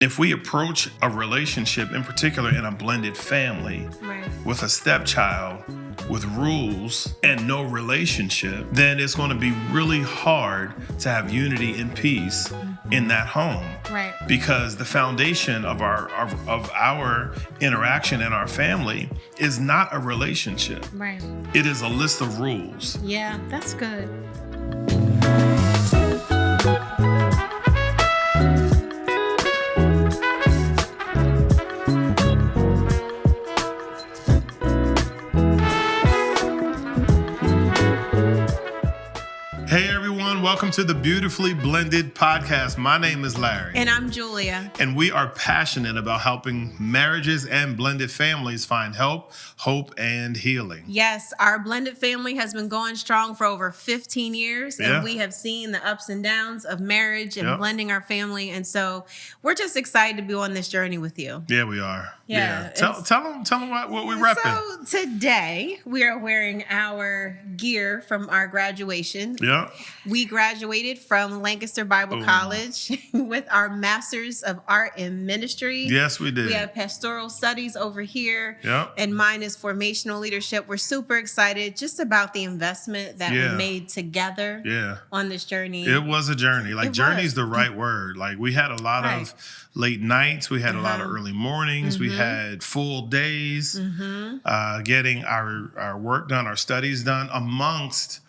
if we approach a relationship, in particular in a blended family, with a stepchild, with rules and no relationship, then it's going to be really hard to have unity and peace in that home. Right. Because the foundation of our interaction in our family is not a relationship. Right. It is a list of rules. Yeah, that's good. Welcome to the Beautifully Blended podcast. My name is Larry. And I'm Julia. And we are passionate about helping marriages and blended families find help, hope, and healing. Yes, our blended family has been going strong for over 15 years. And we have seen the ups and downs of marriage and blending our family. And so we're just excited to be on this journey with you. Yeah, we are. Yeah. Tell them what we're repping. So today we are wearing our gear from our graduation. Yeah. We graduated from Lancaster Bible College with our Masters of Art in Ministry. Yes, we did. We have pastoral studies over here. Yep. And mine is formational leadership. We're super excited just about the investment that we made together on this journey. It was a journey. Journey's the right word. We had a lot of late nights. We had a lot of early mornings. We had full days getting our work done, our studies done amongst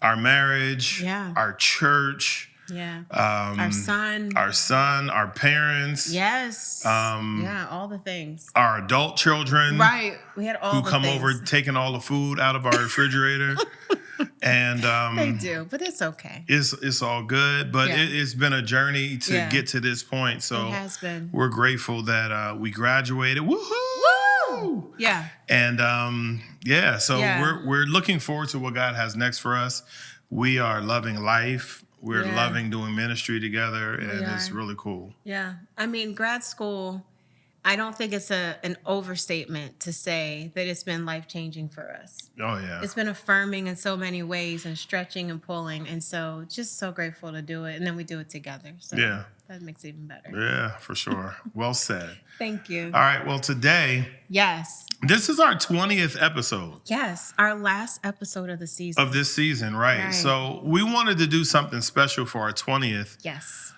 our marriage, our church, our son, our parents, all the things, our adult children, we had all who come over taking all the food out of our refrigerator, and they do, but it's okay. It's all good, but it's been a journey to get to this point. So it has been. We're grateful that we graduated. Woohoo! Woo! Yeah. And we're looking forward to what God has next for us. We are loving life. We're loving doing ministry together, and it's really cool. Yeah. I mean, grad school, I don't think it's an overstatement to say that it's been life-changing for us. Oh, yeah. It's been affirming in so many ways and stretching and pulling. And so just so grateful to do it. And then we do it together. So that makes it even better. Yeah, for sure. Well said. Thank you. All right. Well, today. Yes. This is our 20th episode. Yes. Our last episode of the season. Of this season, right. So we wanted to do something special for our 20th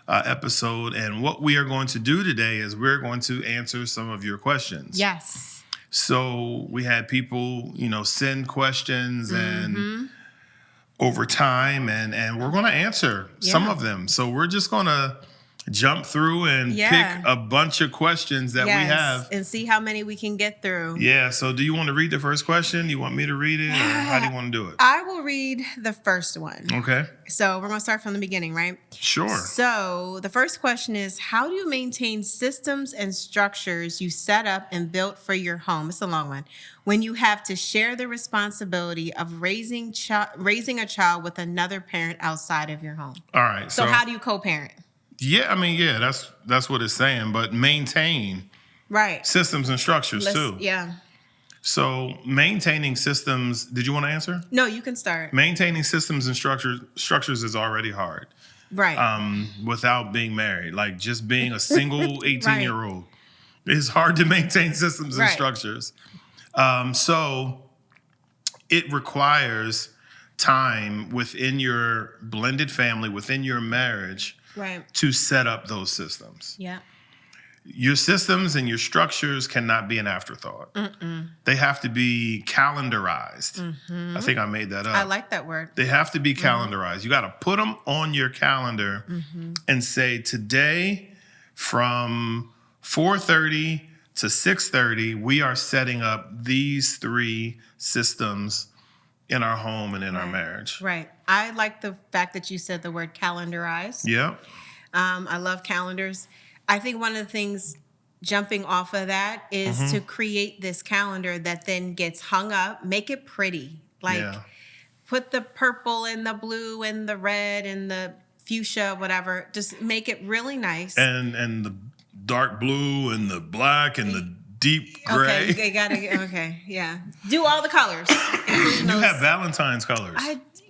episode. And what we are going to do today is we're going to answer some of your questions. Yes. So we had people, send questions and over time, and we're going to answer some of them. So we're just going to jump through and pick a bunch of questions that we have. And see how many we can get through. Yeah. So do you want to read the first question? You want me to read it? Or how do you want to do it? I will read the first one. Okay. So we're going to start from the beginning, right? Sure. So the first question is, how do you maintain systems and structures you set up and built for your home? It's a long one. When you have to share the responsibility of raising a child with another parent outside of your home. All right. So how do you co-parent? Yeah, that's what it's saying, but maintain systems and structures too. Yeah. So maintaining systems, did you want to answer? No, you can start. Maintaining systems and structures is already hard. Right. Without being married, just being a single 18-year-old. It's hard to maintain systems and structures. So it requires time within your blended family, within your marriage, to set up those systems. Yeah. Your systems and your structures cannot be an afterthought. They have to be calendarized. I think I made that up. I like that word. They have to be calendarized. You got to put them on your calendar and say, today from 4:30 to 6:30, we are setting up these 3 systems in our home and in our marriage. Right. I like the fact that you said the word calendarized. Yeah. I love calendars. I think one of the things jumping off of that is to create this calendar that then gets hung up, make it pretty. Put the purple and the blue and the red and the fuchsia, whatever. Just make it really nice. And the dark blue and the black and the deep gray. Okay, you gotta. Okay, yeah. Do all the colors. You have Valentine's colors.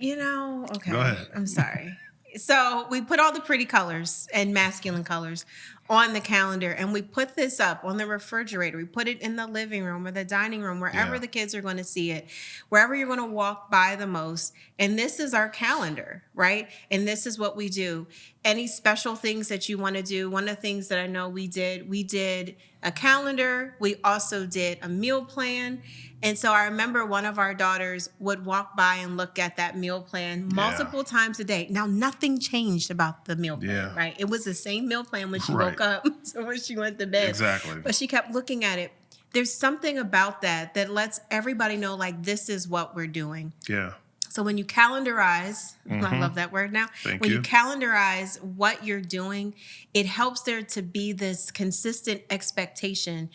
Okay. Go ahead. I'm sorry. So we put all the pretty colors and masculine colors on the calendar, and we put this up on the refrigerator. We put it in the living room or the dining room, wherever the kids are going to see it, wherever you're going to walk by the most. And this is our calendar, right? And this is what we do. Any special things that you want to do. One of the things that I know we did a calendar. We also did a meal plan. And so I remember one of our daughters would walk by and look at that meal plan multiple times a day. Now, nothing changed about the meal plan, right? It was the same meal plan when she woke up to when she went to bed. Exactly. But she kept looking at it. There's something about that lets everybody know, like, this is what we're doing. Yeah. So when you calendarize, I love that word now. When you calendarize what you're doing, it helps there to be this consistent expectation.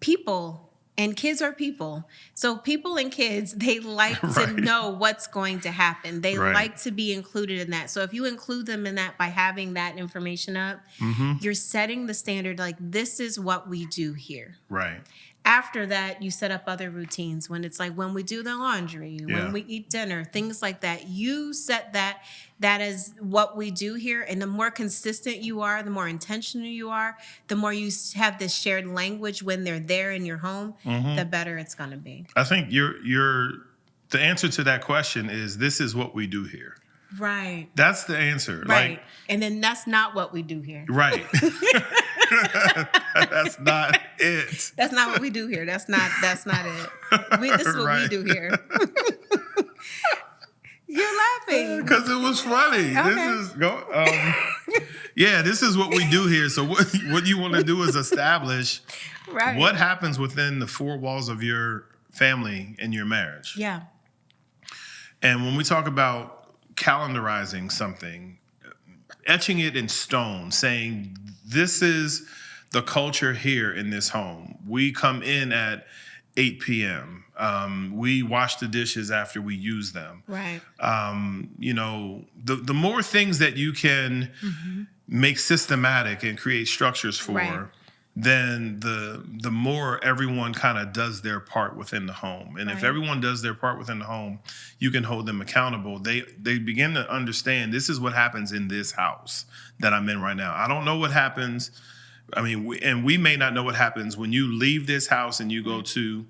People and kids are people. So people and kids, they like to know what's going to happen. They like to be included in that. So if you include them in that by having that information up, you're setting the standard, like, this is what we do here. Right. After that, you set up other routines when it's like when we do the laundry, when we eat dinner, things like that. You set that is what we do here. And the more consistent you are, the more intentional you are, the more you have this shared language when they're there in your home, the better it's going to be. I think the answer to that question is, this is what we do here. Right. That's the answer. Right. Like, and then that's not what we do here. Right. That's not it. That's not what we do here. That's not it. This is what we do here. You're laughing because it was funny. Okay. This is what we do here. So what you want to do is establish what happens within the four walls of your family and your marriage. Yeah. And when we talk about calendarizing something, etching it in stone, saying, this is the culture here in this home. We come in at 8 p.m. We wash the dishes after we use them. Right. The more things that you can make systematic and create structures for, then the more everyone kind of does their part within the home. And if everyone does their part within the home, you can hold them accountable. They begin to understand, this is what happens in this house that I'm in right now. I don't know what happens. I mean, we may not know what happens when you leave this house and you go to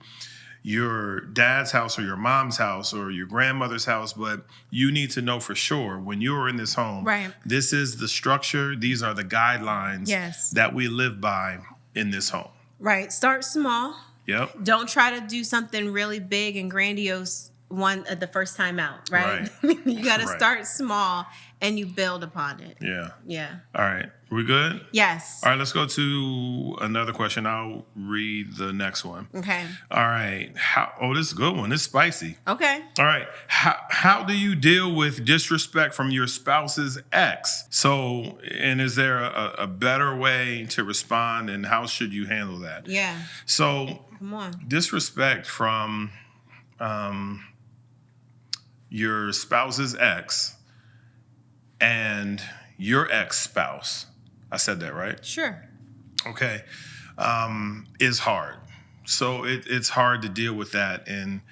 your dad's house or your mom's house or your grandmother's house, but you need to know for sure when you're in this home, this is the structure, these are the guidelines that we live by in this home. Right. Start small. Yep. Don't try to do something really big and grandiose the first time out, right? You got to start small and you build upon it. Yeah. Yeah. All right. We good? Yes. All right. Let's go to another question. I'll read the next one. Okay. All right. This is a good one. This is spicy. Okay. All right. How do you deal with disrespect from your spouse's ex? So, and is there a better way to respond, and how should you handle that? Yeah. So, come on. Disrespect from your spouse's ex and your ex-spouse, I said that right? Sure. Okay, is hard. So it's hard to deal with that in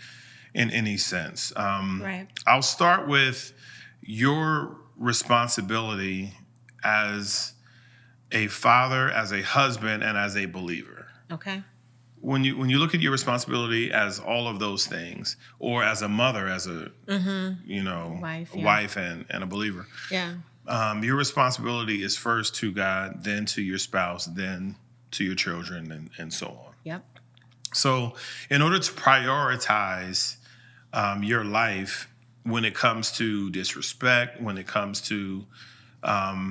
any sense. I'll start with your responsibility as a father, as a husband, and as a believer. Okay. When you look at your responsibility as all of those things, or as a mother, as a wife and a believer, your responsibility is first to God, then to your spouse, then to your children, and so on. Yep. So in order to prioritize your life when it comes to disrespect, when it comes to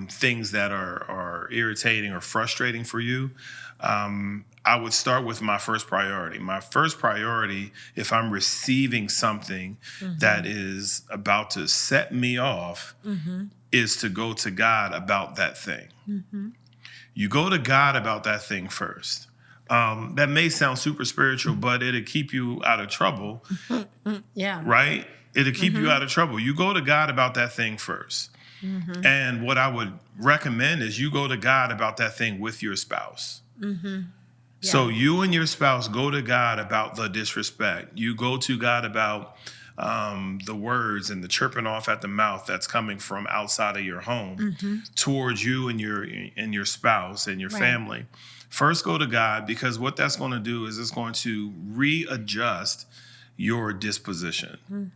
things that are irritating or frustrating for you, I would start with my first priority. My first priority, if I'm receiving something that is about to set me off, is to go to God about that thing. You go to God about that thing first. That may sound super spiritual, but it'll keep you out of trouble. Yeah. Right? It'll keep you out of trouble. You go to God about that thing first. And what I would recommend is you go to God about that thing with your spouse. So you and your spouse go to God about the disrespect. You go to God about the words and the chirping off at the mouth that's coming from outside of your home towards you and your spouse and your family. First, go to God, because what that's going to do is it's going to readjust your disposition.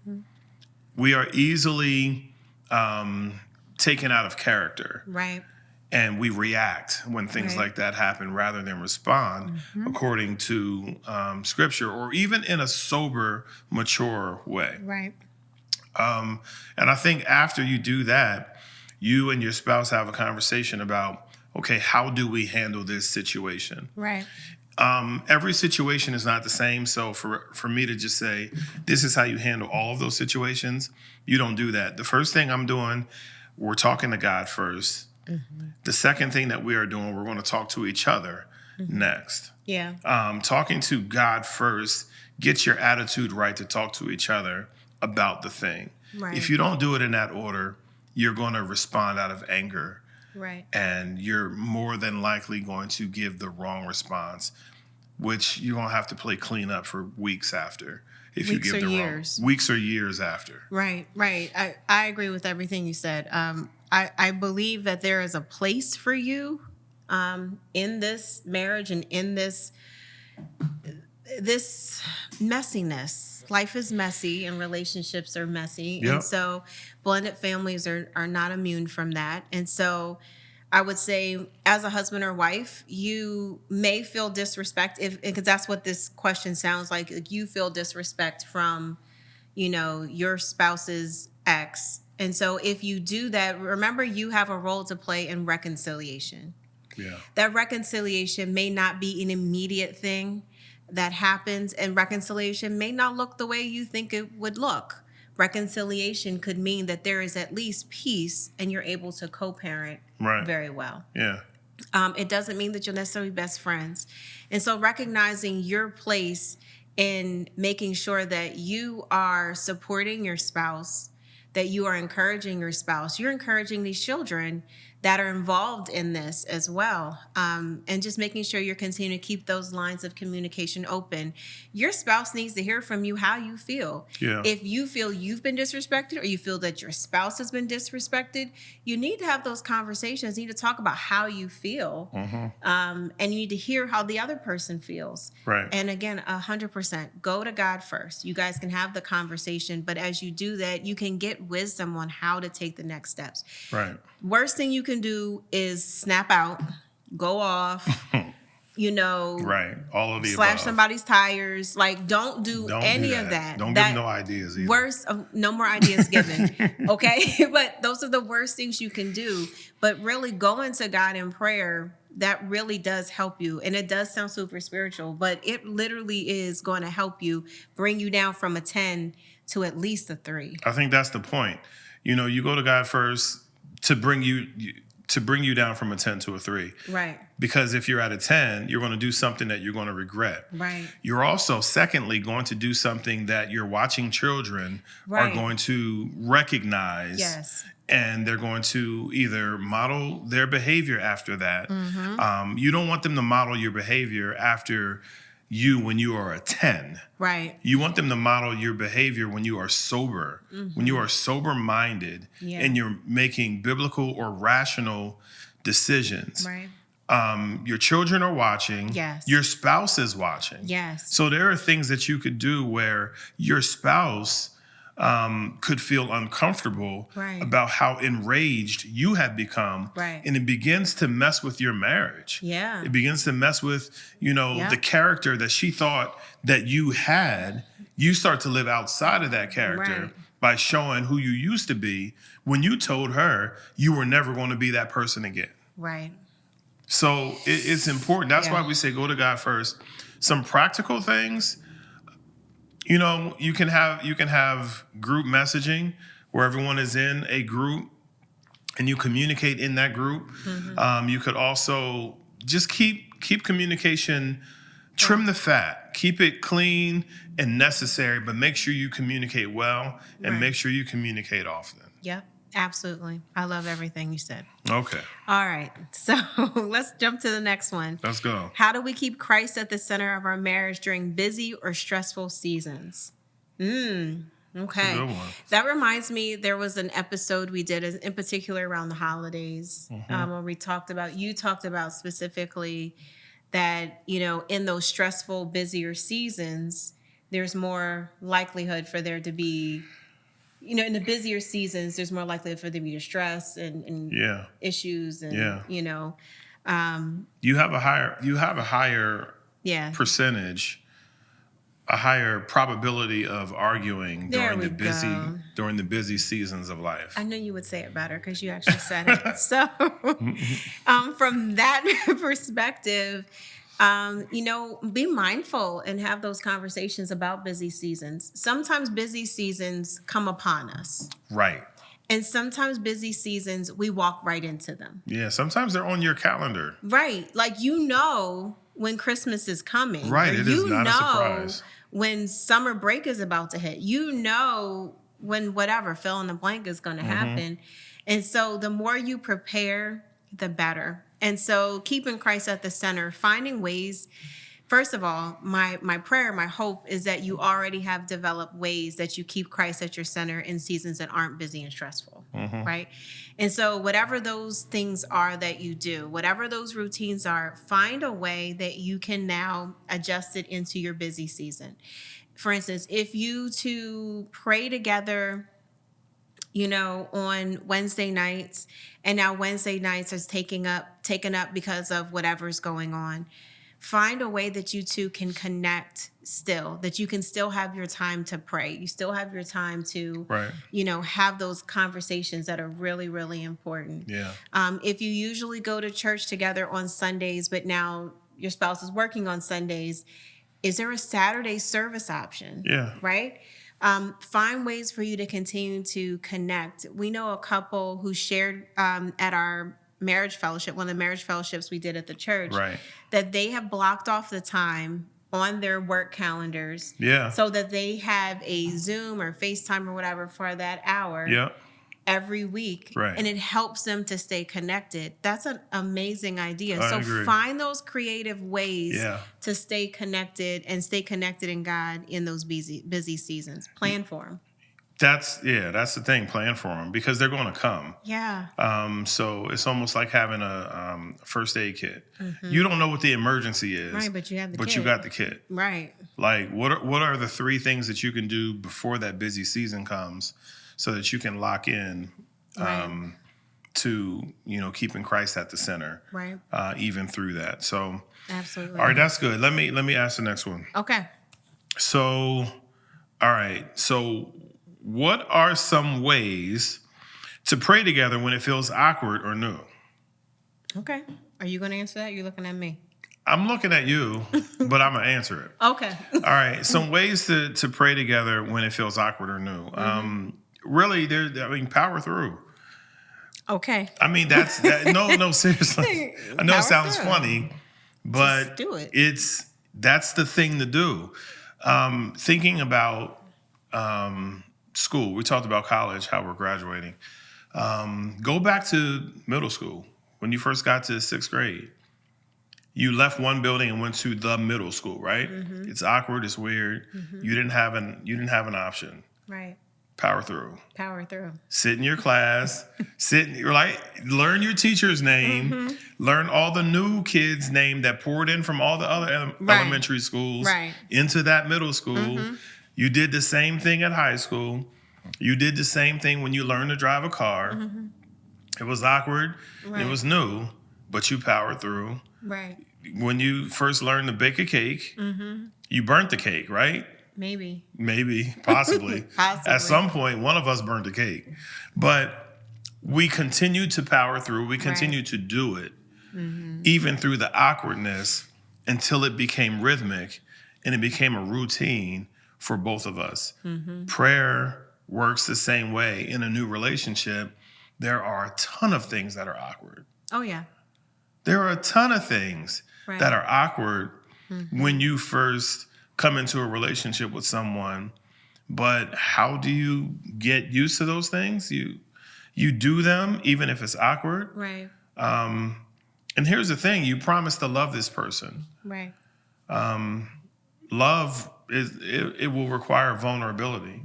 We are easily taken out of character. Right. And we react when things like that happen rather than respond according to scripture, or even in a sober, mature way. Right. And I think after you do that, you and your spouse have a conversation about, okay, how do we handle this situation? Right. Every situation is not the same. So for me to just say, this is how you handle all of those situations, you don't do that. The first thing I'm doing, we're talking to God first. The second thing that we are doing, we're going to talk to each other next. Yeah. Talking to God first, get your attitude right to talk to each other about the thing. Right. If you don't do it in that order, you're going to respond out of anger. Right. And you're more than likely going to give the wrong response, which you're going to have to play clean up for weeks after. If Weeks you give or the years. wrong weeks or years after. Right. I agree with everything you said. I believe that there is a place for you in this marriage and in this messiness. Life is messy and relationships are messy. Yep. And so blended families are not immune from that. And so I would say, as a husband or wife, you may feel disrespect because that's what this question sounds like. You feel disrespect from, your spouse's ex. And so if you do that, remember you have a role to play in reconciliation. Yeah. That reconciliation may not be an immediate thing that happens, and reconciliation may not look the way you think it would look. Reconciliation could mean that there is at least peace and you're able to co-parent very well. Yeah. It doesn't mean that you'll necessarily be best friends. And so recognizing your place in making sure that you are supporting your spouse, that you are encouraging your spouse, you're encouraging these children that are involved in this as well. And just making sure you're continuing to keep those lines of communication open. Your spouse needs to hear from you how you feel. Yeah. If you feel you've been disrespected or you feel that your spouse has been disrespected, you need to have those conversations. You need to talk about how you feel. And you need to hear how the other person feels. Right. And again, 100%, go to God first. You guys can have the conversation, but as you do that, you can get wisdom on how to take the next steps. Right. Worst thing you can do is snap out, go off, right. All of the slash above. somebody's tires. Like, don't do any of that. Don't give them no ideas either. Worst, no more ideas given. Okay. But those are the worst things you can do. But really going to God in prayer, that really does help you. And it does sound super spiritual, but it literally is going to help you bring you down from a 10 to at least a 3. I think that's the point. You go to God first to bring you down from a 10 to a 3. Right. Because if you're at a 10, you're going to do something that you're going to regret. Right. You're also, secondly, going to do something that your watching children are going to recognize. Yes. And they're going to either model their behavior after that. You don't want them to model your behavior after you when you are a 10. Right. You want them to model your behavior when you are sober, when you are sober-minded, and you're making biblical or rational decisions. Right. Your children are watching. Yes. Your spouse is watching. Yes. So there are things that you could do where your spouse could feel uncomfortable about how enraged you have become. Right. And it begins to mess with your marriage. Yeah. It begins to mess with, the character that she thought that you had. You start to live outside of that character by showing who you used to be when you told her you were never going to be that person again. Right. So it's important. That's why we say go to God first. Some practical things. You can have group messaging where everyone is in a group and you communicate in that group. You could also just keep communication, trim the fat, keep it clean and necessary, but make sure you communicate well and make sure you communicate often. Yep, absolutely. I love everything you said. Okay. All right. So let's jump to the next one. Let's go. How do we keep Christ at the center of our marriage during busy or stressful seasons? Okay. Good one. That reminds me, there was an episode we did in particular around the holidays, where you talked about specifically that, in those stressful, busier seasons, there's more likelihood for there to be, in the busier seasons, there's more likelihood for there to be stress and issues and, you have a higher percentage, a higher probability of arguing during the busy seasons of life. I knew you would say it better because you actually said it. So from that perspective, be mindful and have those conversations about busy seasons. Sometimes busy seasons come upon us. Right. And sometimes busy seasons, we walk right into them. Yeah, sometimes they're on your calendar. Right. Like, when Christmas is coming. Right, it is not a surprise. When summer break is about to hit. When whatever, fill in the blank is going to happen. And so the more you prepare, the better. And so keeping Christ at the center, finding ways. First of all, my prayer, my hope is that you already have developed ways that you keep Christ at your center in seasons that aren't busy and stressful, right? And so whatever those things are that you do, whatever those routines are, find a way that you can now adjust it into your busy season. For instance, if you two pray together, on Wednesday nights, and now Wednesday nights is taken up because of whatever's going on. Find a way that you two can connect still, that you can still have your time to pray. You still have your time to, have those conversations that are really, really important. Yeah. If you usually go to church together on Sundays, but now your spouse is working on Sundays, is there a Saturday service option? Yeah. Right? Find ways for you to continue to connect. We know a couple who shared at our marriage fellowship, one of the marriage fellowships we did at the church, that they have blocked off the time on their work calendars so that they have a Zoom or FaceTime or whatever for that hour every week. And it helps them to stay connected. That's an amazing idea. I agree. Find those creative ways to stay connected and stay connected in God in those busy seasons. Plan for them. That's the thing. Plan for them because they're going to come. Yeah. So it's almost like having a first aid kit. You don't know what the emergency is, right? But you have but you got the kit, right? Like what are the 3 things that you can do before that busy season comes, so that you can lock in to keeping Christ at the center, right? Even through that. So absolutely. All right, that's good. Let me ask the next one. Okay. So, all right. So, what are some ways to pray together when it feels awkward or new? Okay. Are you going to answer that? You're looking at me. I'm looking at you, but I'm going to answer it. Okay. All right. Some ways to pray together when it feels awkward or new. Really, power through. Okay. I mean, no, seriously. I know it sounds funny, but just do it. That's the thing to do. Thinking about school. We talked about college, how we're graduating. Go back to middle school. When you first got to 6th grade, you left one building and went to the middle school, right? It's awkward. It's weird. You didn't have an option. Right. Power through. Power through. Sit in your class. Learn your teacher's name. Learn all the new kids' name that poured in from all the other elementary schools into that middle school. You did the same thing at high school. You did the same thing when you learned to drive a car. It was awkward. It was new, but you powered through. Right. When you first learned to bake a cake, you burnt the cake, right? Maybe, possibly. At some point, one of us burned the cake. But we continued to power through. We continued to do it, even through the awkwardness, until it became rhythmic and it became a routine for both of us. Prayer works the same way in a new relationship. There are a ton of things that are awkward. Oh, yeah. There are a ton of things that are awkward when you first come into a relationship with someone. But how do you get used to those things? You do them even if it's awkward. Right. And here's the thing. You promise to love this person. Right. Love it will require vulnerability.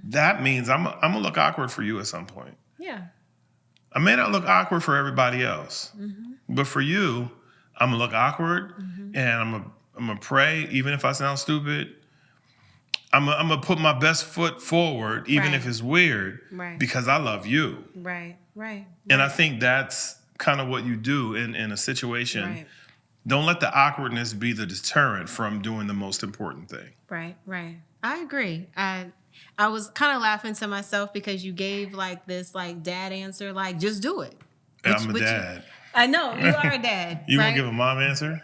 That means I'm gonna look awkward for you at some point. Yeah. I may not look awkward for everybody else, but for you, I'm gonna look awkward, and I'm gonna pray, even if I sound stupid. I'm gonna put my best foot forward, even if it's weird, because I love you. Right. And I think that's kind of what you do in a situation. Right. Don't let the awkwardness be the deterrent from doing the most important thing. Right. I agree. I was kind of laughing to myself because you gave like this like dad answer, like just do it. I'm a dad. I know you are a dad. You won't give a mom answer?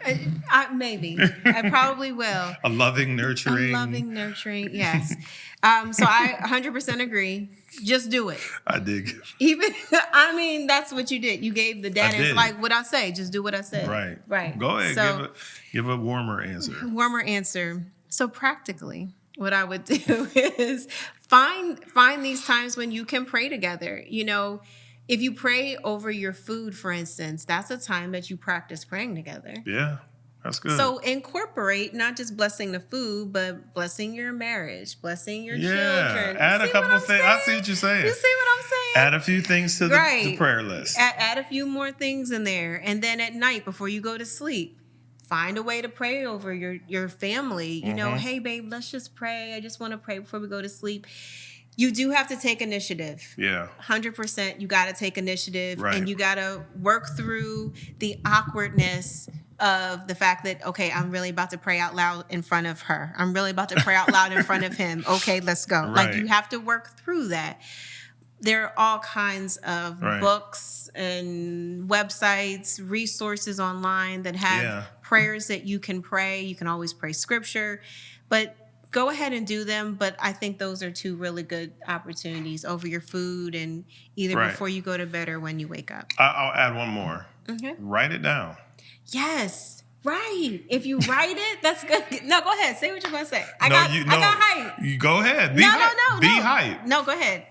Maybe. I probably will. A loving, nurturing. Yes. So I 100% agree. Just do it. I dig. That's what you did. You gave the dad answer. Like what I say. Just do what I said. Right. Go ahead. So, give a warmer answer. So practically, what I would do is find these times when you can pray together. You know, if you pray over your food, for instance, that's a time that you practice praying together. Yeah, that's good. So incorporate not just blessing the food, but blessing your marriage, blessing your children. Add a couple of things. I see what you're saying. You see what I'm saying? Add a few things to the prayer list. Add a few more things in there. And then at night, before you go to sleep, find a way to pray over your family. You know, hey, babe, let's just pray. I just want to pray before we go to sleep. You do have to take initiative. Yeah. 100%. You got to take initiative. Right. And you got to work through the awkwardness of the fact that, okay, I'm really about to pray out loud in front of her. I'm really about to pray out loud in front of him. Okay, let's go. Right. Like you have to work through that. There are all kinds of books and websites, resources online that have prayers that you can pray. You can always pray scripture, but go ahead and do them. But I think those are two really good opportunities over your food and either before you go to bed or when you wake up. I'll add one more. Write it down. Yes. Right. If you write it, that's good. No, go ahead. Say what you're going to say. I got hype. You go ahead. Be hype. No, go ahead.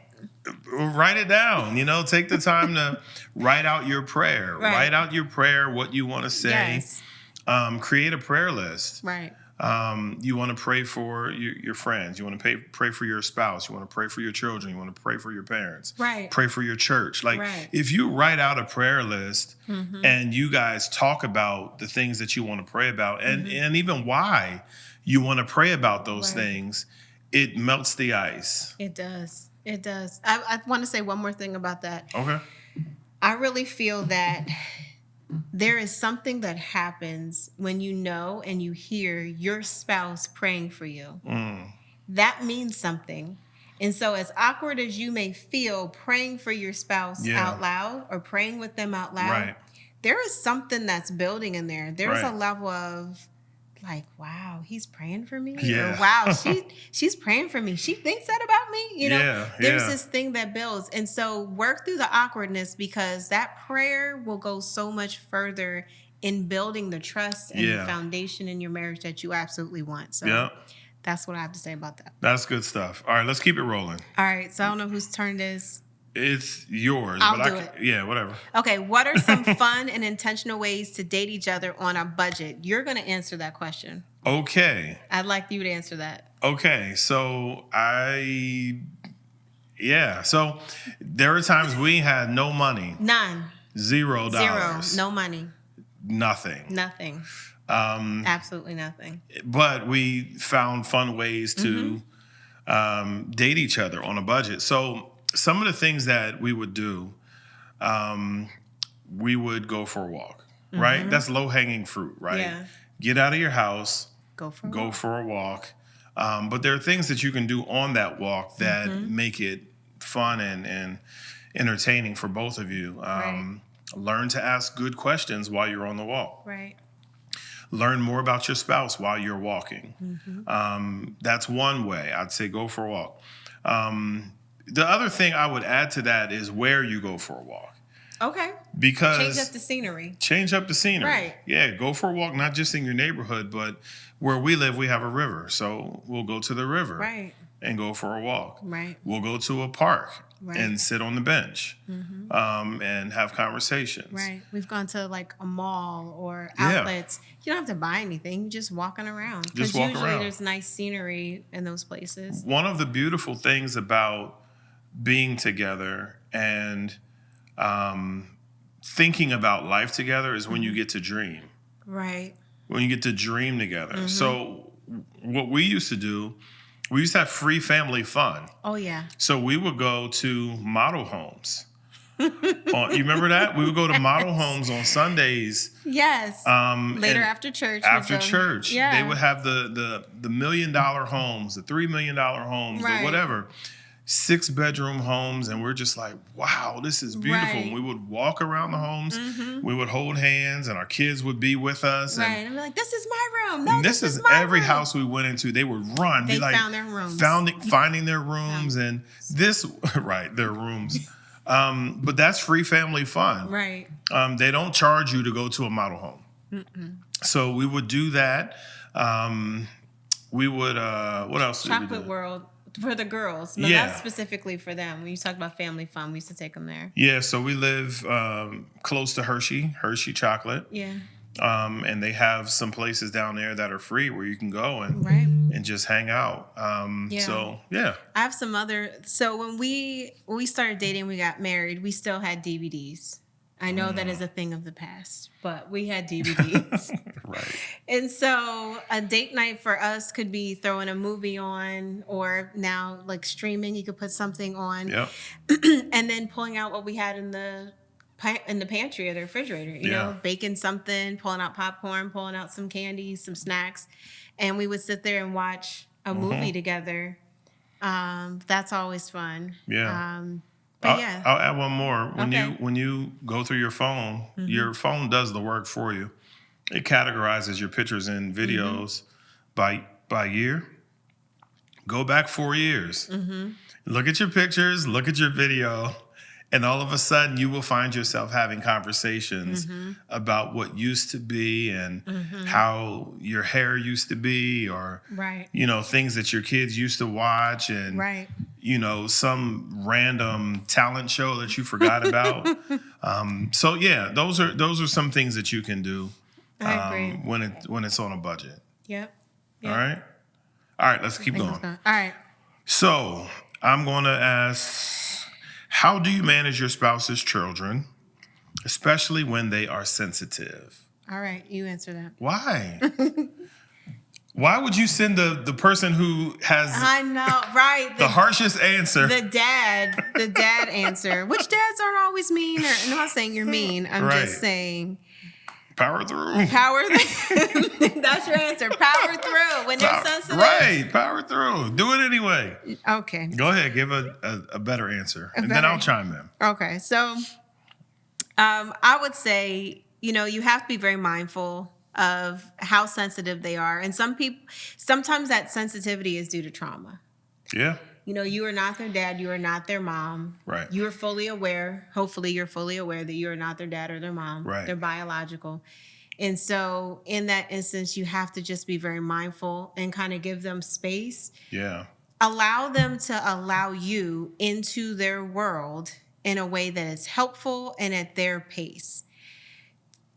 Write it down. You know, take the time to write out your prayer. Write out your prayer, what you want to say. Yes. Create a prayer list. Right. You want to pray for your friends. You want to pray for your spouse. You want to pray for your children. You want to pray for your parents. Right. Pray for your church. Like if you write out a prayer list and you guys talk about the things that you want to pray about and even why you want to pray about those things, it melts the ice. It does. It does. I want to say one more thing about that. Okay. I really feel that there is something that happens when you know and you hear your spouse praying for you. That means something. And so as awkward as you may feel praying for your spouse out loud or praying with them out loud, there is something that's building in there. There's a level of like, wow, he's praying for me. Yeah. Or, wow, she's praying for me. She thinks that about me. You know, there's this thing that builds. And so work through the awkwardness because that prayer will go so much further in building the trust and the foundation in your marriage that you absolutely want. So that's what I have to say about that. That's good stuff. All right, let's keep it rolling. All right. So I don't know whose turn it is. It's yours. I'll do it. Yeah, whatever. Okay, what are some fun and intentional ways to date each other on a budget? You're going to answer that question. Okay. I'd like you to answer that. Okay, so so there were times we had no money. None. $0. Zero. No money. Nothing. Absolutely nothing. But we found fun ways to date each other on a budget. So some of the things that we would do, we would go for a walk, right? That's low-hanging fruit, right? Yeah. Get out of your house, go for a walk. But there are things that you can do on that walk that make it fun and entertaining for both of you. Learn to ask good questions while you're on the walk. Right. Learn more about your spouse while you're walking. That's one way. I'd say go for a walk. The other thing I would add to that is where you go for a walk. Okay. Because change up the scenery. Right. Yeah, go for a walk, not just in your neighborhood, but where we live, we have a river. So we'll go to the river and go for a walk. Right. We'll go to a park and sit on the bench and have conversations. Right. We've gone to like a mall or outlets. You don't have to buy anything. You're just walking around. Just Because walk usually around. there's nice scenery in those places. One of the beautiful things about being together and thinking about life together is when you get to dream. Right. When you get to dream together. So what we used to do, we used to have free family fun. Oh, yeah. So we would go to model homes. You remember that? We would go to model homes on Sundays. Yes. Later after church. After church. Yeah. They would have the $1 million homes, the $3 million homes, or whatever. 6-bedroom homes, and we're just like, wow, this is beautiful. Right. We would walk around the homes, we would hold hands, and our kids would be with us. Right, and we're like, this is my room. No, this is my every room. house we went into, they would run. They be like, found their rooms. Finding their rooms, and this, right, their rooms. But that's free family fun. Right. They don't charge you to go to a model home. So we would do that. We would, what else did we do? Chocolate World. For the girls, but that's specifically for them. When you talk about family fun, we used to take them there. Yeah, so we live close to Hershey Chocolate. Yeah. And they have some places down there that are free where you can go and and just hang out. So yeah. I have some other. So when we started dating, we got married. We still had DVDs. I know that is a thing of the past, but we had DVDs. Right. And so a date night for us could be throwing a movie on, or now like streaming, you could put something on. Yep. And then pulling out what we had in the pantry or the refrigerator, you know, baking something, pulling out popcorn, pulling out some candy, some snacks. And we would sit there and watch a movie together. That's always fun. Yeah. But I'll add one more. When you go through your phone does the work for you. It categorizes your pictures and videos by year. Go back 4 years. Look at your pictures, look at your video, and all of a sudden you will find yourself having conversations about what used to be and how your hair used to be, or you know, things that your kids used to watch, and you know, some random talent show that you forgot about. So yeah, those are some things that you can do when it's on a budget. Yep. All right, let's keep going. All right. So I'm going to ask, how do you manage your spouse's children, especially when they are sensitive? All right, you answer that. Why? Why would you send the person who has I know, right? the harshest answer? The dad answer. Which dads aren't always mean. I'm not saying you're mean. I'm just saying. Power through. Power through. That's your answer. Power through. When they're sensitive. Right. Power through. Do it anyway. Okay. Go ahead. Give a better answer. And then I'll chime in. Okay. So I would say, you know, you have to be very mindful of how sensitive they are. And sometimes that sensitivity is due to trauma. Yeah. You know, you are not their dad. You are not their mom. Right. You are fully aware. Hopefully, you're fully aware that you are not their dad or their mom. Right. They're biological. And so in that instance, you have to just be very mindful and kind of give them space. Yeah. Allow them to allow you into their world in a way that is helpful and at their pace.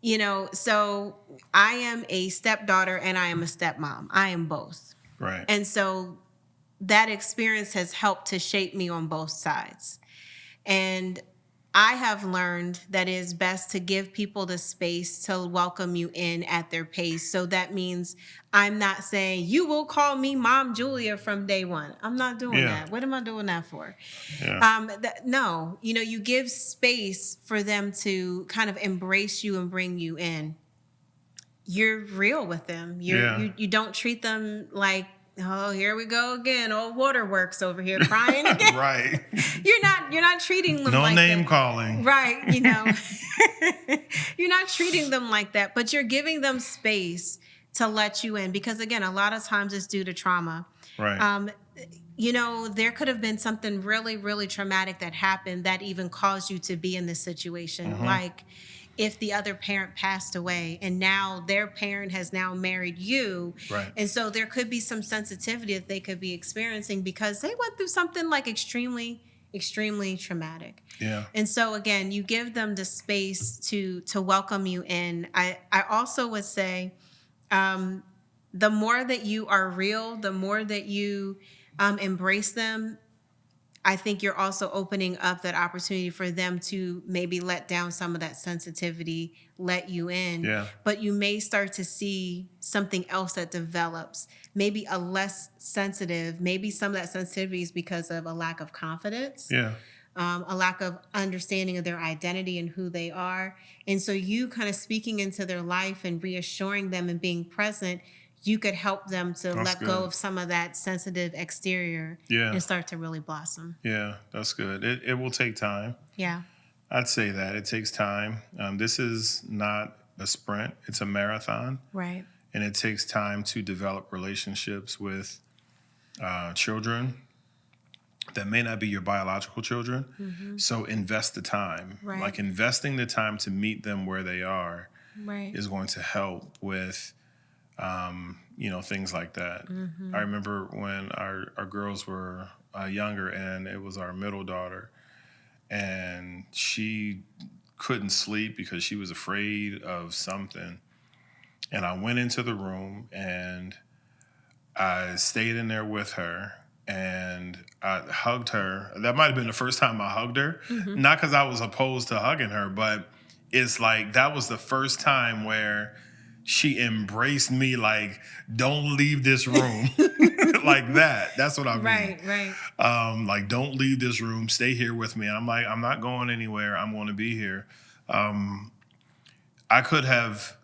You know, so I am a stepdaughter and I am a stepmom. I am both. Right. And so that experience has helped to shape me on both sides. And I have learned that it is best to give people the space to welcome you in at their pace. So that means I'm not saying, you will call me Mom Julia from day one. I'm not doing that. What am I doing that for? Yeah. No, you know, you give space for them to kind of embrace you and bring you in. You're real with them. You don't treat them like, oh, here we go again. Old waterworks over here crying again. Right. You're not treating them no like name that. calling. Right, you know. You're not treating them like that, but you're giving them space to let you in, because again, a lot of times it's due to trauma. Right. You know, there could have been something really, really traumatic that happened that even caused you to be in this situation. Like if the other parent passed away and now their parent has now married you. Right. And so there could be some sensitivity that they could be experiencing because they went through something like extremely extremely traumatic. Yeah. And so again, you give them the space to welcome you in. I also would say, the more that you are real, the more that you embrace them, I think you're also opening up that opportunity for them to maybe let down some of that sensitivity, let you in. Yeah. But you may start to see something else that develops, maybe a less sensitive, maybe some of that sensitivity is because of a lack of confidence. Yeah. A lack of understanding of their identity and who they are. And so you kind of speaking into their life and reassuring them and being present, you could help them to That's let good. go of some of that sensitive exterior Yeah. and start to really blossom. Yeah, that's good. It will take time. Yeah. I'd say that it takes time. This is not a sprint, it's a marathon. Right. And it takes time to develop relationships with children that may not be your biological children. Mm-hmm. So invest the time. Right. Like investing the time to meet them where they are Right. is going to help with, things like that. Mm-hmm. I remember when our girls were younger, and it was our middle daughter, and she couldn't sleep because she was afraid of something. And I went into the room and I stayed in there with her and I hugged her. That might have been the first time I hugged her. Mm-hmm. Not because I was opposed to hugging her, but it's like that was the first time where she embraced me like, don't leave this room. Like that. That's what I mean. Right. Like, don't leave this room. Stay here with me. And I'm like, I'm not going anywhere. I'm going to be here. I could have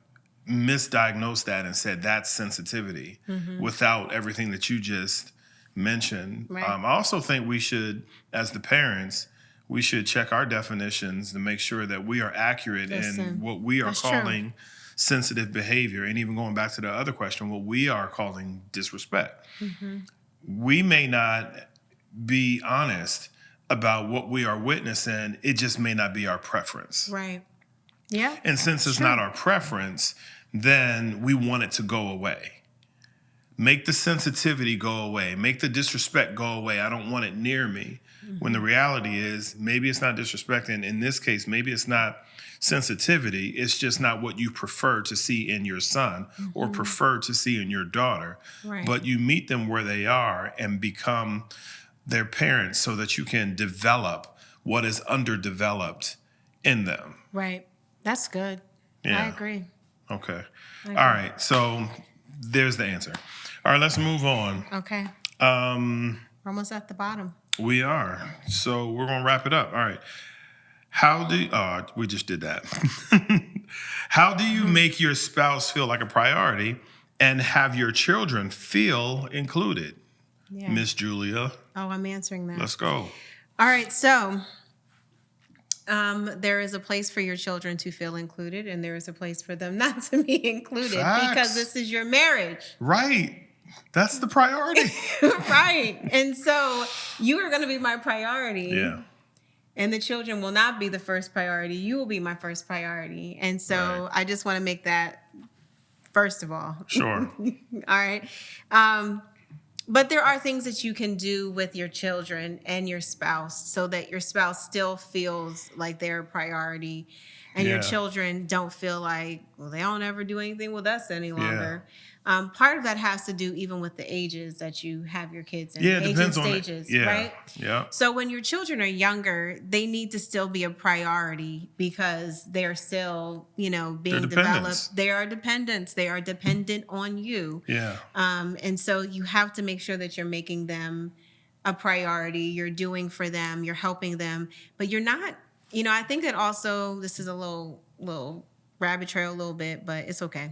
misdiagnosed that and said that's sensitivity without everything that you just mentioned. Right. I also think we should, as the parents, we should check our definitions to make sure that we are accurate in what we are calling sensitive behavior. And even going back to the other question, what we are calling disrespect. Mm-hmm. We may not be honest about what we are witnessing. It just may not be our preference. Right. Yeah. And since it's not our preference, then we want it to go away. Make the sensitivity go away. Make the disrespect go away. I don't want it near me. Mm-hmm. When the reality is, maybe it's not disrespect. And in this case, maybe it's not sensitivity. It's just not what you prefer to see in your son or prefer to see in your daughter. Right. But you meet them where they are and become their parents so that you can develop what is underdeveloped in them. Right. That's good. Yeah. I agree. Okay. All right. So there's the answer. All right, let's move on. Okay. We're almost at the bottom. We are. So we're going to wrap it up. All right. We just did that. How do you make your spouse feel like a priority and have your children feel included? Yeah. Miss Julia. Oh, I'm answering that. Let's go. All right. So there is a place for your children to feel included, and there is a place for them not to be included. Facts. Because this is your marriage. Right. That's the priority. Right. And so you are going to be my priority. Yeah. And the children will not be the first priority. You will be my first priority. And so I just want to make that first of all. Sure. All right. But there are things that you can do with your children and your spouse so that your spouse still feels like they're a priority and your children don't feel like, well, they don't ever do anything with us any longer. Part of that has to do even with the ages that you have your kids in. Yeah, it depends on stages, right? Yeah. So when your children are younger, they need to still be a priority because they're still, being developed. They are dependents. They are dependent on you. Yeah. And so you have to make sure that you're making them a priority. You're doing for them. You're helping them. But you're not, I think that also, this is a little rabbit trail a little bit, but it's okay.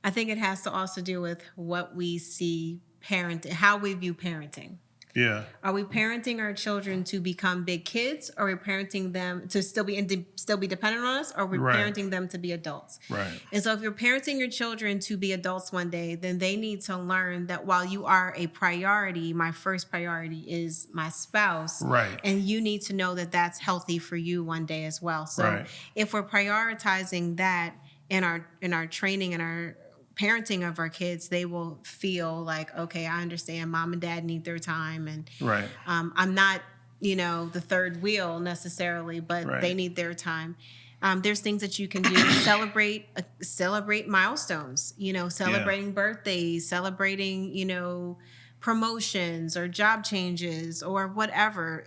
I think it has to also do with what we see parenting, how we view parenting. Yeah. Are we parenting our children to become big kids, or are we parenting them to still be dependent on us, or are we parenting them to be adults? Right. And so if you're parenting your children to be adults one day, then they need to learn that while you are a priority, my first priority is my spouse. Right. And you need to know that that's healthy for you one day as well. So if we're prioritizing that in our training and our parenting of our kids, they will feel like, okay, I understand mom and dad need their time, and I'm not the third wheel necessarily, but they need their time. There's things that you can do to celebrate milestones, celebrating birthdays, celebrating, promotions or job changes or whatever.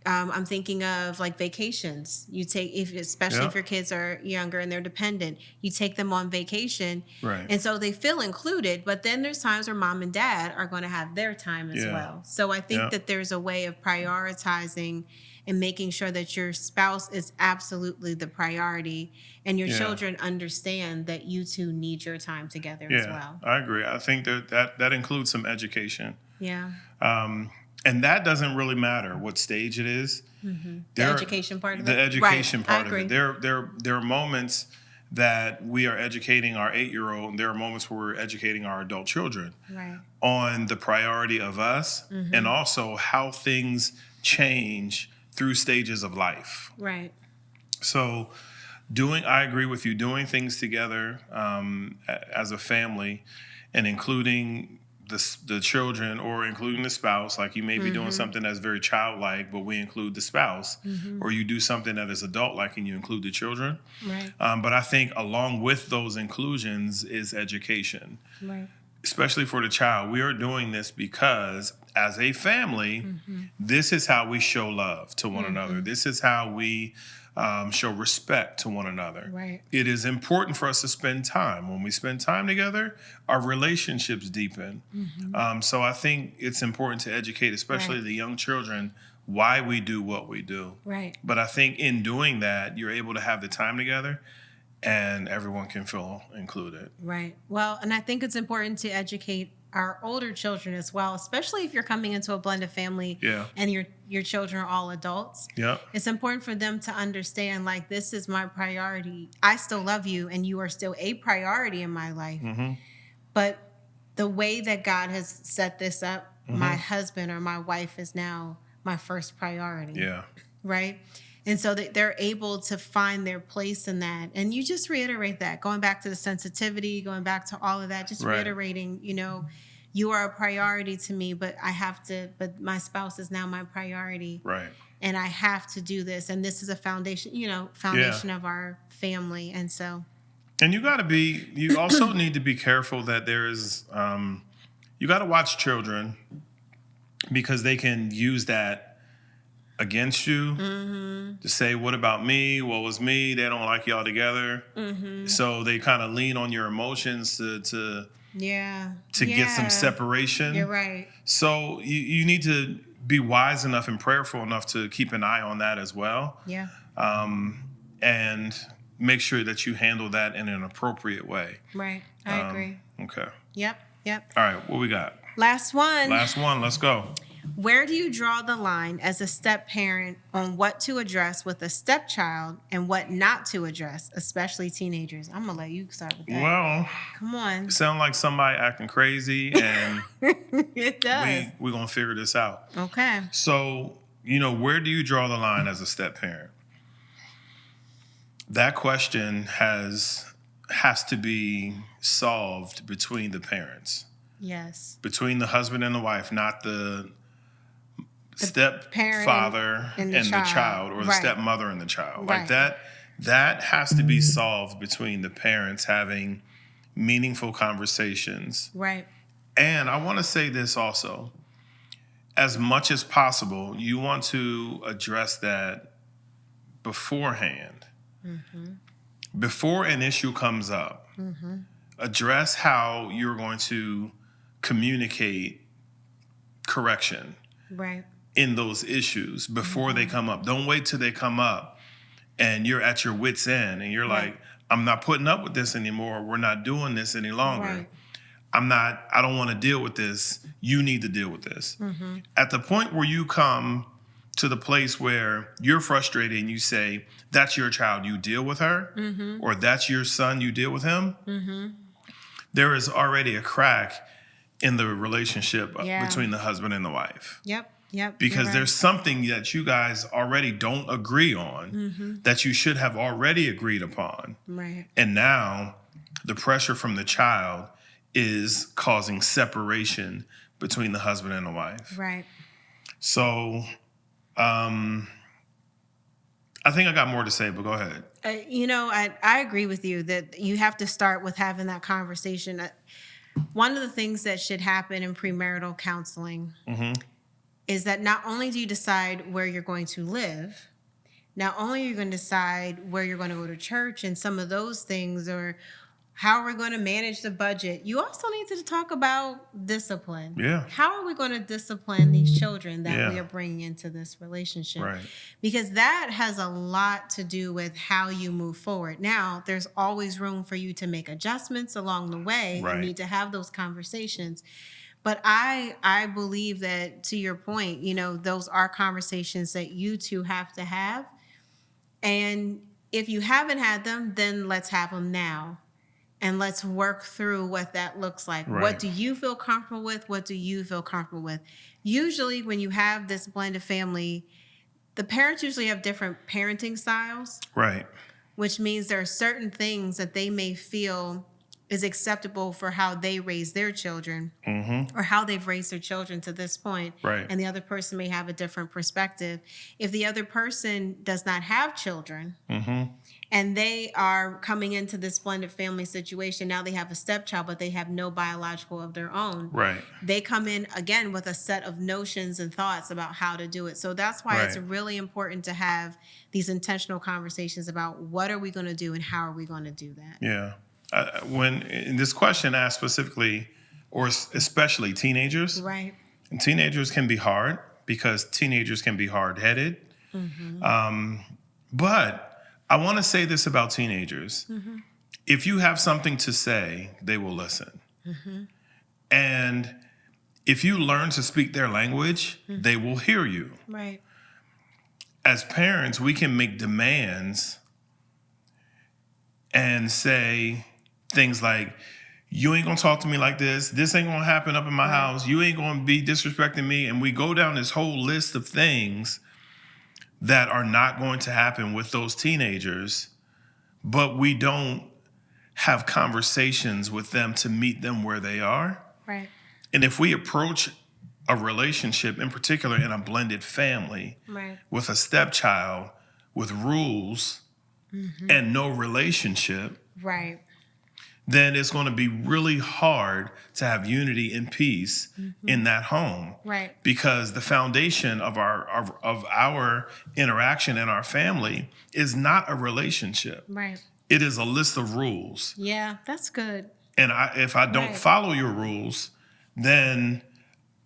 I'm thinking of like vacations. You take, especially if your kids are younger and they're dependent, you take them on vacation, and so they feel included. But then there's times where mom and dad are going to have their time as well. So I think that there's a way of prioritizing and making sure that your spouse is absolutely the priority, and your children understand that you two need your time together as well. I agree. I think that includes some education. Yeah. And that doesn't really matter what stage it is. Mm-hmm. The education part of it. The education part of it. There are moments that we are educating our 8-year-old, and there are moments where we're educating our adult children on the priority of us, and also how things change through stages of life. Right. So I agree with you, doing things together as a family, and including the children or including the spouse. Like you may be doing something that's very childlike, but we include the spouse, or you do something that is adult-like and you include the children. Right. But I think along with those inclusions is education. Right. Especially for the child. We are doing this because as a family, this is how we show love to one another. This is how we show respect to one another. Right. It is important for us to spend time. When we spend time together, our relationships deepen. So I think it's important to educate, especially the young children, why we do what we do. Right. But I think in doing that, you're able to have the time together and everyone can feel included. Right. Well, and I think it's important to educate our older children as well, especially if you're coming into a blended family and your children are all adults. Yeah. It's important for them to understand, like, this is my priority. I still love you and you are still a priority in my life. But the way that God has set this up, my husband or my wife is now my first priority. Yeah. Right? And so they're able to find their place in that. And you just reiterate that, going back to the sensitivity, going back to all of that, just reiterating, you are a priority to me, but but my spouse is now my priority. Right. And I have to do this. And this is a foundation, of our family. And so. And you also need to be careful that there is, you got to watch children because they can use that against you to say, what about me? What was me? They don't like y'all together. So they kind of lean on your emotions to get some separation. You're right. So you need to be wise enough and prayerful enough to keep an eye on that as well. Yeah. And make sure that you handle that in an appropriate way. Right. I agree. Okay. Yep. All right. What we got? Last one. Let's go. Where do you draw the line as a step parent on what to address with a stepchild and what not to address, especially teenagers? I'm going to let you start with that. Well, come on. Sound like somebody acting crazy, and it does. We're going to figure this out. Okay. So, where do you draw the line as a step parent? That question has to be solved between the parents. Yes. Between the husband and the wife, not the stepfather and the child, or the stepmother and the child. Like that has to be solved between the parents having meaningful conversations. Right. And I want to say this also. As much as possible, you want to address that beforehand. Before an issue comes up, address how you're going to communicate correction in those issues before they come up. Don't wait till they come up and you're at your wit's end and you're like, I'm not putting up with this anymore. We're not doing this any longer. I don't want to deal with this. You need to deal with this. At the point where you come to the place where you're frustrated and you say, that's your child, you deal with her, or that's your son, you deal with him, there is already a crack in the relationship between the husband and the wife. Yep. Because there's something that you guys already don't agree on that you should have already agreed upon. Right. And now the pressure from the child is causing separation between the husband and the wife. Right. So, I think I got more to say, but go ahead. I agree with you that you have to start with having that conversation. One of the things that should happen in premarital counseling is that not only do you decide where you're going to live, not only are you going to decide where you're going to go to church and some of those things, or how are we going to manage the budget, you also need to talk about discipline. Yeah. How are we going to discipline these children that we are bringing into this relationship? Right. Because that has a lot to do with how you move forward. Now, there's always room for you to make adjustments along the way. Right. You need to have those conversations. But I believe that, to your point, those are conversations that you two have to have. And if you haven't had them, then let's have them now. And let's work through what that looks like. Right. What do you feel comfortable with? What do you feel comfortable with? Usually when you have this blended family, the parents usually have different parenting styles. Right. Which means there are certain things that they may feel is acceptable for how they raise their children or how they've raised their children to this point. Right. And the other person may have a different perspective. If the other person does not have children and they are coming into this blended family situation, now they have a stepchild, but they have no biological of their own. Right. They come in again with a set of notions and thoughts about how to do it. So that's why it's really important to have these intentional conversations about what are we going to do and how are we going to do that. Yeah. When in this question asked specifically, or especially teenagers, Right. And teenagers can be hard because teenagers can be hard-headed. But I want to say this about teenagers. If you have something to say, they will listen. And if you learn to speak their language, they will hear you. Right. As parents, we can make demands and say things like, you ain't gonna talk to me like this. This ain't gonna happen up in my house. You ain't gonna be disrespecting me. And we go down this whole list of things that are not going to happen with those teenagers, but we don't have conversations with them to meet them where they are. Right. And if we approach a relationship, in particular in a blended family, with a stepchild, with rules and no relationship, Right. then it's going to be really hard to have unity and peace in that home. Right. Because the foundation of our interaction in our family is not a relationship. Right. It is a list of rules. Yeah, that's good. And if I don't follow your rules, then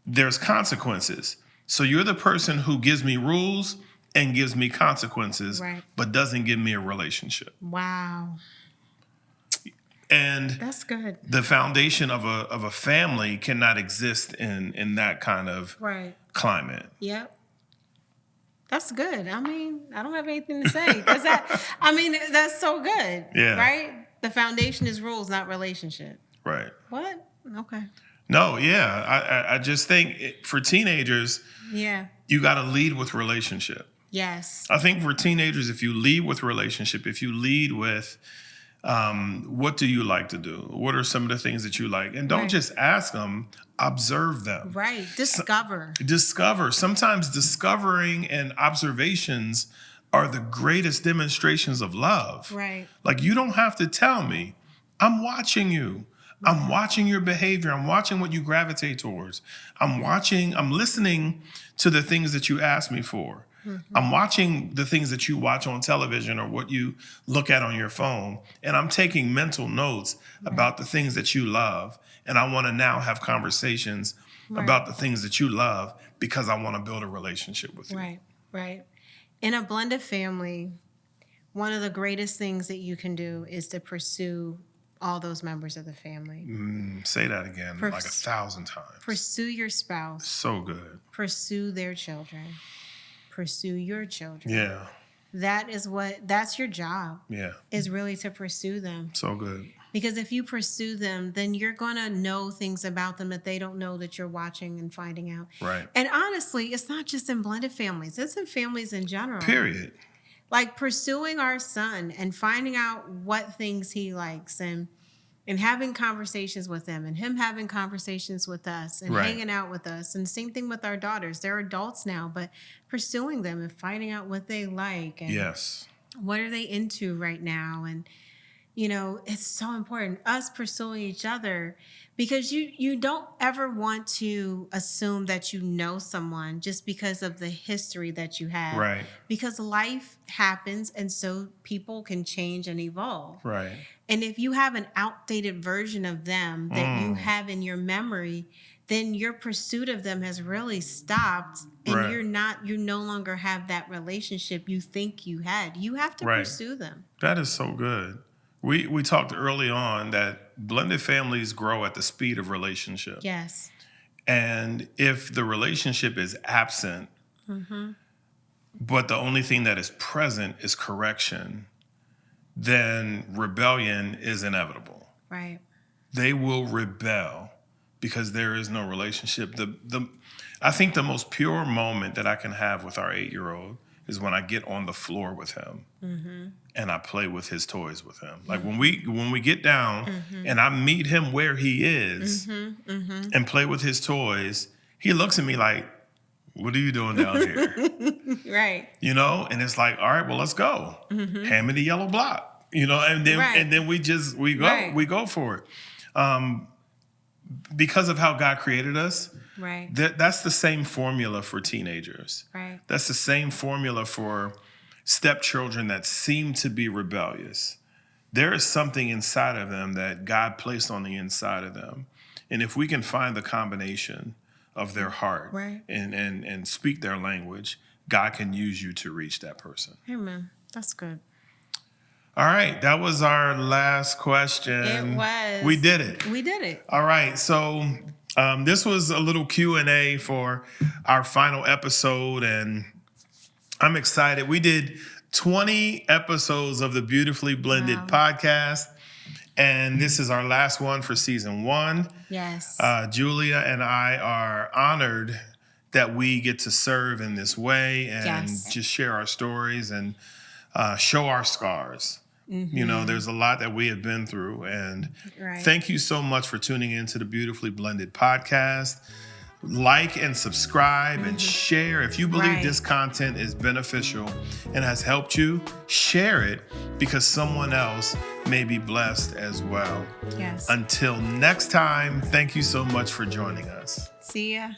there's consequences. So you're the person who gives me rules and gives me consequences, but doesn't give me a relationship. Wow. And that's good. The foundation of a family cannot exist in that kind of climate. Yep. That's good. I mean, I don't have anything to say because that's so good. Yeah. Right? The foundation is rules, not relationship. Right. What? Okay. No, yeah. I just think for teenagers, you got to lead with relationship. Yes. I think for teenagers, if you lead with relationship, if you lead with what do you like to do? What are some of the things that you like? And don't just ask them, observe them. Right. Discover. Discover. Sometimes discovering and observations are the greatest demonstrations of love. Right. Like you don't have to tell me. I'm watching you. I'm watching your behavior. I'm watching what you gravitate towards. I'm listening to the things that you ask me for. I'm watching the things that you watch on television or what you look at on your phone. And I'm taking mental notes about the things that you love. And I want to now have conversations about the things that you love because I want to build a relationship with you. Right, right. In a blended family, one of the greatest things that you can do is to pursue all those members of the family. Say that again like 1,000 times. Pursue your spouse. So good. Pursue their children. Pursue your children. Yeah. That's your job. Yeah. Is really to pursue them. So good. Because if you pursue them, then you're going to know things about them that they don't know that you're watching and finding out. Right. And honestly, it's not just in blended families. It's in families in general. Period. Like pursuing our son and finding out what things he likes and and having conversations with them, and him having conversations with us, and hanging out with us. And same thing with our daughters. They're adults now, but pursuing them and finding out what they like and what are they into right now. And it's so important, us pursuing each other, because you don't ever want to assume that you know someone just because of the history that you have. Right. Because life happens, and so people can change and evolve. Right. And if you have an outdated version of them that you have in your memory, then your pursuit of them has really stopped, and you no longer have that relationship you think you had. You have to pursue them. That is so good. We talked early on that blended families grow at the speed of relationship. Yes. And if the relationship is absent, but the only thing that is present is correction, then rebellion is inevitable. Right. They will rebel because there is no relationship. I think the most pure moment that I can have with our 8-year-old is when I get on the floor with him and I play with his toys with him. Like when we get down and I meet him where he is and play with his toys, he looks at me like, what are you doing down here? Right. And it's like, all right, well, let's go. Hand me the yellow block, and then we go for it. Because of how God created us, that's the same formula for teenagers. Right. That's the same formula for stepchildren that seem to be rebellious. There is something inside of them that God placed on the inside of them. And if we can find the combination of their heart and speak their language, God can use you to reach that person. Amen. That's good. All right. That was our last question. It was. We did it. We did it. All right. So this was a little Q&A for our final episode, and I'm excited. We did 20 episodes of the Beautifully Blended podcast, and this is our last one for season 1. Yes. Julia and I are honored that we get to serve in this way and just share our stories and show our scars. There's a lot that we have been through, and thank you so much for tuning in to the Beautifully Blended podcast. Like and subscribe and share. If you believe this content is beneficial and has helped you, share it because someone else may be blessed as well. Yes. Until next time, thank you so much for joining us. See ya.